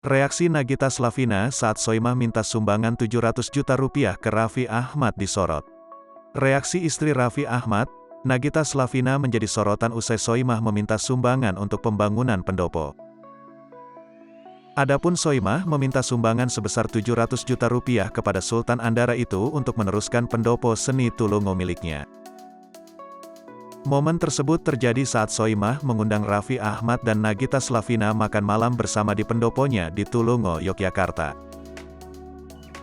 Reaksi Nagita Slavina saat Soimah minta sumbangan 700 juta rupiah ke Raffi Ahmad disorot. Reaksi istri Raffi Ahmad, Nagita Slavina menjadi sorotan usai Soimah meminta sumbangan untuk pembangunan pendopo. Adapun Soimah meminta sumbangan sebesar 700 juta rupiah kepada Sultan Andara itu untuk meneruskan pendopo seni Tulungo miliknya. Momen tersebut terjadi saat Soimah mengundang Raffi Ahmad dan Nagita Slavina makan malam bersama di pendoponya di Tulungo, Yogyakarta.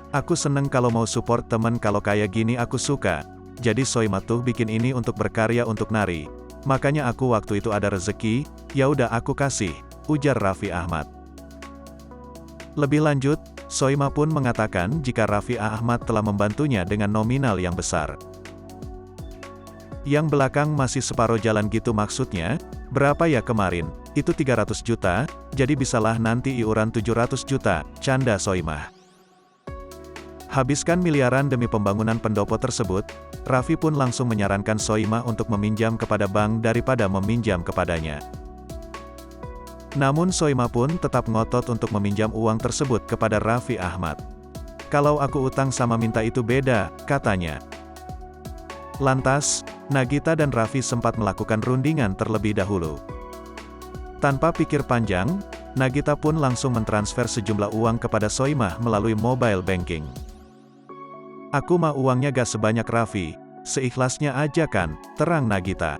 "Aku seneng kalau mau support temen, kalau kayak gini aku suka. Jadi Soimah tuh bikin ini untuk berkarya untuk nari. Makanya aku waktu itu ada rezeki, ya udah aku kasih," ujar Raffi Ahmad. Lebih lanjut, Soimah pun mengatakan jika Raffi Ahmad telah membantunya dengan nominal yang besar. "Yang belakang masih separuh jalan gitu maksudnya, berapa ya kemarin, itu 300 juta, jadi bisalah nanti iuran 700 juta, canda Soimah. Habiskan miliaran demi pembangunan pendopo tersebut, Raffi pun langsung menyarankan Soimah untuk meminjam kepada bank daripada meminjam kepadanya. Namun Soimah pun tetap ngotot untuk meminjam uang tersebut kepada Raffi Ahmad. "Kalau aku utang sama minta itu beda," katanya. Lantas, Nagita dan Raffi sempat melakukan rundingan terlebih dahulu. Tanpa pikir panjang, Nagita pun langsung mentransfer sejumlah uang kepada Soimah melalui mobile banking. "Aku mah uangnya gak sebanyak Raffi, seikhlasnya aja kan," terang Nagita.